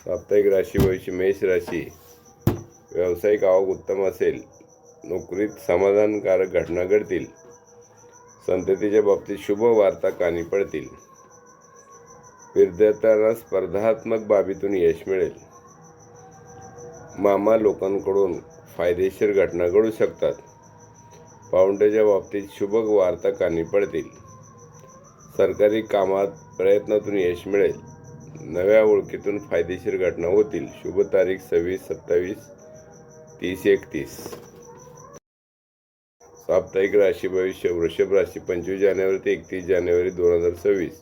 साप्ताहिक राशी भविष्य मेष राशी. व्यावसायिक आवक उत्तम असेल. नोकरीत समाधानकारक घटना घडतील. संततीच्या बाबतीत शुभ वार्ता कानी पडतील. विद्यार्थ्यांना स्पर्धात्मक बाबीतून यश मिळेल. मामा लोकांकडून फायदेशीर घटना घडू शकतात. पाहुण्यांच्या बाबतीत शुभ वार्ता कानी पडतील. सरकारी कामात प्रयत्नातून यश मिळेल. नव्या ओळखीतून फायदेशीर घटना होतील. शुभ तारीख 26, 27, 30, 31. साप्ताहिक राशी भविष्य वृषभ राशी. 25 जानेवारी ते 31 जानेवारी 2026.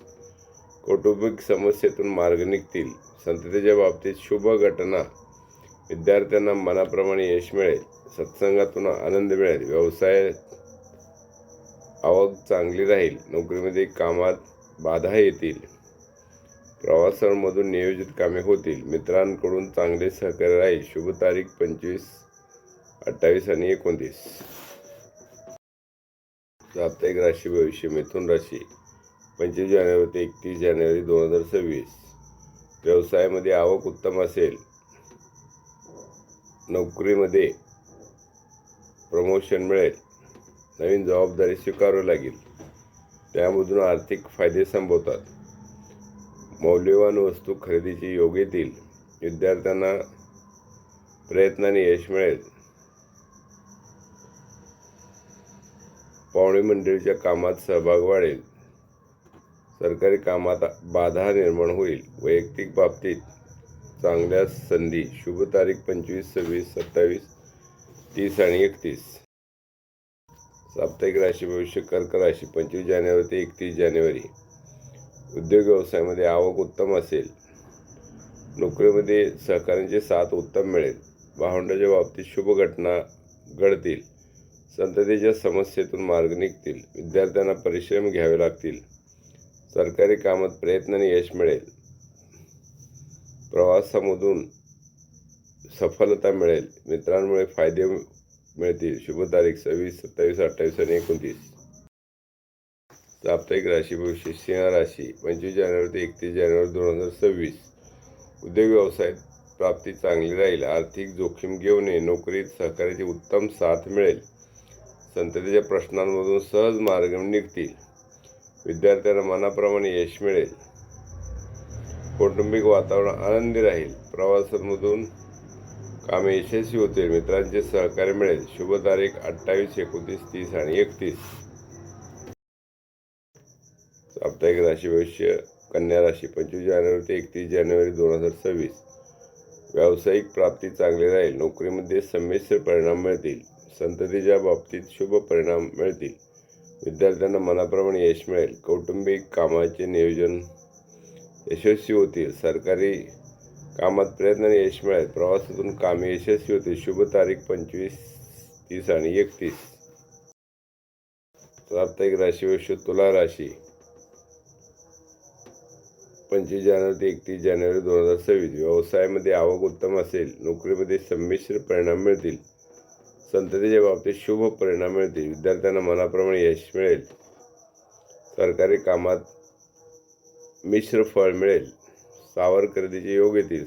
कौटुंबिक समस्येतून मार्ग निघतील. संततीच्या बाबतीत शुभ घटना. विद्यार्थ्यांना मनाप्रमाणे यश मिळेल. सत्संगातून आनंद मिळेल. व्यवसायात आवक चांगली राहील. नोकरीमध्ये कामात बाधा येतील. प्रवासांमधून नियोजित कामे होतील. मित्रांकडून चांगले सहकार्य राहील. शुभ तारीख 25, 28 आणि 29. साप्ताहिक राशी भविष्य मिथुन राशी. 25 जानेवारी ते 31 जानेवारी 2026. व्यवसायामध्ये आवक उत्तम असेल. नोकरीमध्ये प्रमोशन मिळेल. नवीन जबाबदारी स्वीकारावी लागेल. त्यामधून आर्थिक फायदे संभवतात. मौल्यवान वस्तू खरेदीचे योग येतील. विद्यार्थ्यांना प्रयत्नाने यश मिळेल. पाहुणे मंडळीच्या कामात सहभाग वाढेल. सरकारी कामात बाधा निर्माण होईल. वैयक्तिक बाबतीत चांगल्या संधी. शुभ तारीख 25, 26, 27, 30 आणि 31. साप्ताहिक राशी भविष्य कर्क राशी. 25 जानेवारी ते 31 जानेवारी. उद्योग व्यवसायामध्ये आवक उत्तम असेल. नोकरीमध्ये सहकाऱ्यांची साथ उत्तम मिळेल. भावंडाच्या बाबतीत शुभ घटना घडतील. संततीच्या समस्येतून मार्ग निघतील. विद्यार्थ्यांना परिश्रम घ्यावे लागतील. सरकारी कामात प्रयत्नाने यश मिळेल. प्रवासामधून सफलता मिळेल. मित्रांमुळे फायदे मिळतील. शुभ तारीख 26, 27, 28 आणि 29. साप्ताहिक राशी भविष्य सिंह राशी. 25 जानेवारी ते 31 जानेवारी 2026. उद्योग व्यवसायात प्राप्ती चांगली राहील. आर्थिक जोखीम घेऊ नये. नोकरीत सहकार्याची उत्तम साथ मिळेल. संततीच्या प्रश्नांमधून सहज मार्ग निघतील. विद्यार्थ्यांना मनाप्रमाणे यश मिळेल. कौटुंबिक वातावरण आनंदी राहील. प्रवासांमधून कामे यशस्वी होतील. मित्रांचे सहकार्य मिळेल. शुभ तारीख 28, 29, 30 आणि 31. साप्ताहिक राशी भविष्य कन्या राशी. 25 जानेवारी ते 31 जानेवारी 2026. व्यावसायिक प्राप्ती चांगली राहील. नोकरीमध्ये संमिश्र परिणाम मिळतील. संततीच्या बाबतीत शुभ परिणाम मिळतील. विद्यार्थ्यांना मनाप्रमाणे यश मिळेल. कौटुंबिक कामाचे नियोजन यशस्वी होतील. सरकारी कामात प्रयत्नाने यश मिळेल. प्रवासातून कामे यशस्वी होतील. शुभ तारीख 25, 30 आणि 31. साप्ताहिक राशी भविष्य तुला राशी. 25 जानेवारी ते 31 जानेवारी 2026. व्यवसायामध्ये आवक उत्तम असेल. नोकरीमध्ये संमिश्र परिणाम मिळतील. संततीच्या बाबतीत शुभ परिणाम मिळतील. विद्यार्थ्यांना मनाप्रमाणे यश मिळेल. सरकारी कामात मिश्र फळ मिळेल. सावर खरेदीचे योग येतील.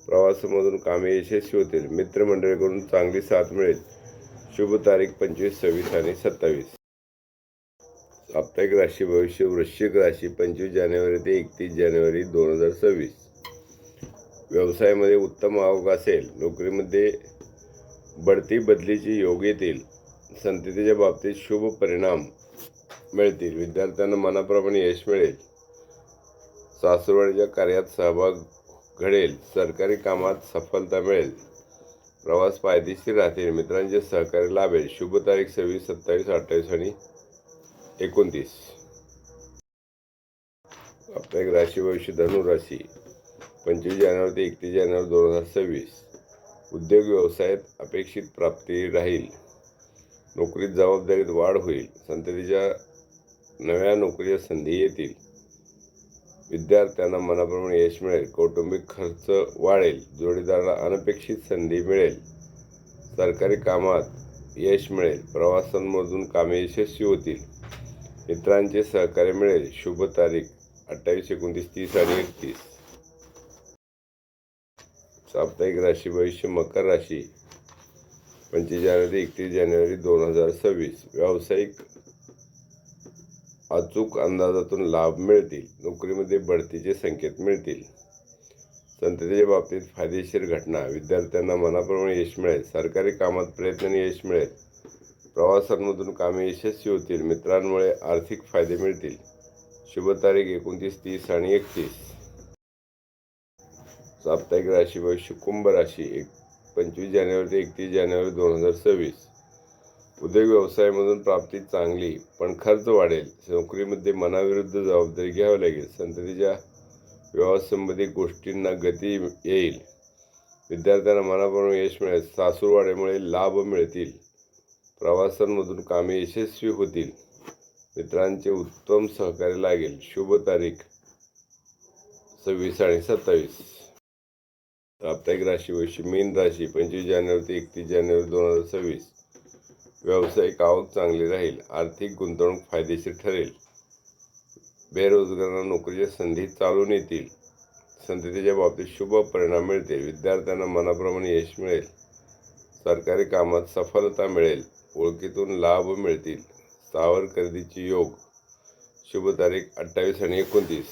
प्रवासामधून कामे यशस्वी होतील. मित्रमंडळीकडून चांगली साथ मिळेल. शुभ तारीख 25, 26 आणि 27. साप्ताहिक राशी भविष्य वृश्चिक राशी. 25 जानेवारी ते 31 जानेवारी 2026. व्यवसायामध्ये उत्तम आवक असेल. नोकरीमध्ये बढती बदलीचे योग येतील. संततीच्या बाबतीत शुभ परिणाम मिळतील. विद्यार्थ्यांना मनाप्रमाणे यश मिळेल. सासरवाडीच्या कार्यात सहभाग घडेल. सरकारी कामात सफलता मिळेल. प्रवास फायदेशीर राहतील. मित्रांचे सहकार्य लाभेल. शुभ तारीख 26, 27, 28 आणि 29. साप्ताहिक राशी भविष्य धनु राशी. 25 जानेवारी ते 31 जानेवारी 2026. उद्योग व्यवसायात अपेक्षित प्राप्ती राहील. नोकरीत जबाबदारीत वाढ होईल. संततीच्या नव्या नोकरीच्या संधी येतील. विद्यार्थ्यांना मनाप्रमाणे यश मिळेल. कौटुंबिक खर्च वाढेल. जोडीदाराला अनपेक्षित संधी मिळेल. सरकारी कामात यश मिळेल. प्रवासांमधून कामे यशस्वी होतील. मित्रांचे सहकार्य मिळेल. शुभ तारीख 28, 29, 30 आणि 31. साप्ताहिक राशी भविष्य मकर राशी 25 जानेवारी ते 31 जानेवारी 2026. व्यावसायिक अचूक अंदाजातून लाभ मिळतील. नोकरीमध्ये बढतीचे संकेत मिळतील. संततीच्या बाबतीत फायदेशीर घटना. विद्यार्थ्यांना मनाप्रमाणे यश मिळेल. सरकारी कामात प्रयत्नाने यश मिळेल. प्रवासांमधून कामे यशस्वी होतील. मित्रांमुळे आर्थिक फायदे मिळतील. शुभ तारीख 29, 30 आणि 31. साप्ताहिक राशी भविष्य कुंभ राशी 25 जानेवारी ते 31 जानेवारी 2026. उद्योग व्यवसायामधून प्राप्ती चांगली, पण खर्च वाढेल. नोकरीमध्ये मनाविरुद्ध जबाबदारी घ्यावी लागेल. संततीच्या विवाहासंबंधी गोष्टींना गती येईल. विद्यार्थ्यांना मनाप्रमाणे यश मिळेल. सासूरवाड्यामुळे लाभ मिळतील. प्रवासांमधून कामे यशस्वी होतील. मित्रांचे उत्तम सहकार्य लागेल. शुभ तारीख 26 आणि 27. साप्ताहिक राशी भविष्य मीन राशी 25 जानेवारी ते 31 जानेवारी 2026. व्यावसायिक आवक चांगली राहील. आर्थिक गुंतवणूक फायदेशीर ठरेल. बेरोजगारांना नोकरीच्या संधी चालून येतील. संततीच्या बाबतीत शुभ परिणाम मिळतील. विद्यार्थ्यांना मनाप्रमाणे यश मिळेल. सरकारी कामात सफलता मिळेल. ओळखीतून लाभ मिळतील. स्थावर खरेदीचे योग. शुभ तारीख 28 आणि 29.